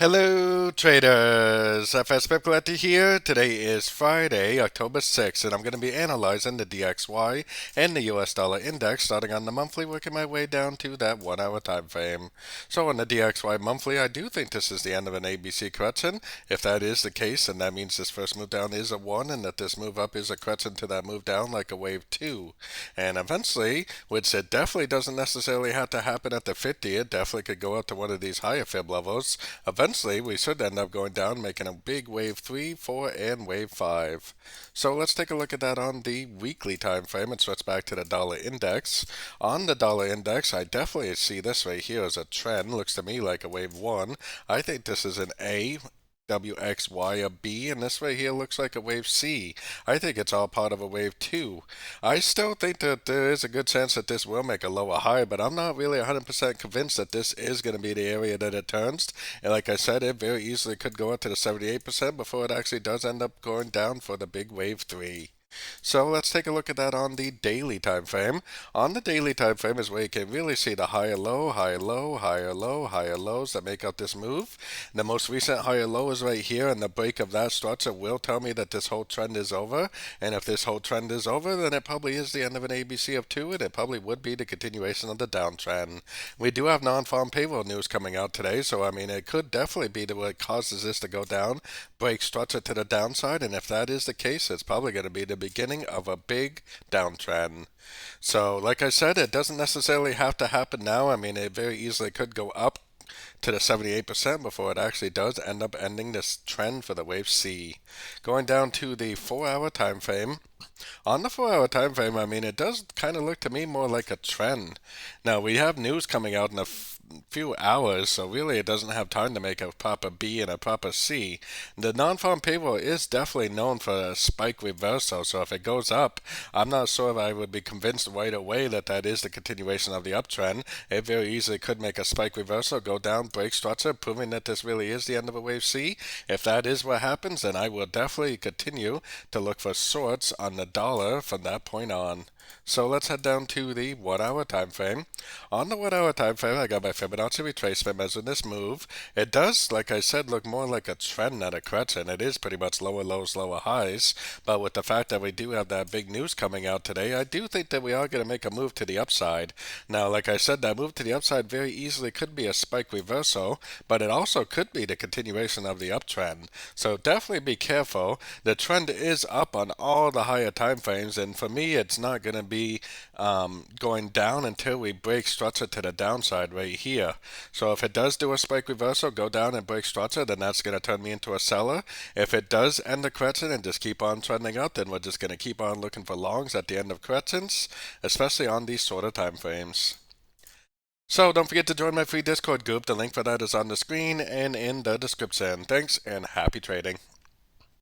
Hello traders, FX Pip Collector here. Today is Friday, October 6th, and I'm going to be analyzing the DXY and the US dollar index starting on the monthly, working my way down to that 1 hour time frame. So on the DXY monthly, I do think this is the end of an ABC correction. If that is the case, then that means this first move down is a 1 and that this move up is a correction to that move down like a wave 2. And eventually, which it definitely doesn't necessarily have to happen at the 50, it definitely could go up to one of these higher fib levels. Eventually, we should end up going down, making a big wave 3, 4, and wave 5. So let's take a look at that on the weekly time frame and switch back to the dollar index. On the dollar index, I definitely see this right here as a trend. Looks to me like a wave 1. I think this is an A. WXY, a B, and this right here looks like a wave C. I think it's all part of a wave 2. I still think that there is a good chance that this will make a lower high, but I'm not really 100% convinced that this is going to be the area that it turns. And like I said, it very easily could go up to the 78% before it actually does end up going down for the big wave 3. So let's take a look at that on the daily time frame. On the daily time frame is where you can really see the higher low, higher low, higher low, higher lows that make up this move. The most recent higher low is right here, and the break of that structure will tell me that this whole trend is over. And if this whole trend is over, then it probably is the end of an ABC of 2, and it probably would be the continuation of the downtrend. We do have non-farm payroll news coming out today, so I mean it could definitely be what causes this to go down, break structure to the downside, and if that is the case, it's probably going to be the beginning of a big downtrend. So, like I said, it doesn't necessarily have to happen now. I mean, it very easily could go up to the 78% before it actually does end up ending this trend for the wave C. Going down to the 4-hour time frame. On the 4-hour time frame, I mean, it does kind of look to me more like a trend. Now, we have news coming out in a few hours, so really it doesn't have time to make a proper B and a proper C. The non-farm payroll is definitely known for a spike reversal, so if it goes up, I'm not sure if I would be convinced right away that that is the continuation of the uptrend. It very easily could make a spike reversal, go down, break structure, proving that this really is the end of a wave C. If that is what happens, then I will definitely continue to look for shorts on the dollar from that point on. So let's head down to the 1 hour time frame. On the 1 hour time frame, I got my Fibonacci retracement measuring this move. It does, like I said, look more like a trend than a correction. It is pretty much lower lows, lower highs. But with the fact that we do have that big news coming out today, I do think that we are going to make a move to the upside. Now, like I said, that move to the upside very easily could be a spike reversal, but it also could be the continuation of the uptrend. So definitely be careful. The trend is up on all the higher time frames, and for me, it's not going to be going down until we break structure to the downside right here. So if it does do a spike reversal, go down and break structure, then that's going to turn me into a seller. If it does end the correction and just keep on trending up, then we're just going to keep on looking for longs at the end of corrections, especially on these shorter time frames. So don't forget to join my free Discord group. The link for that is on the screen and in the description. Thanks and happy trading.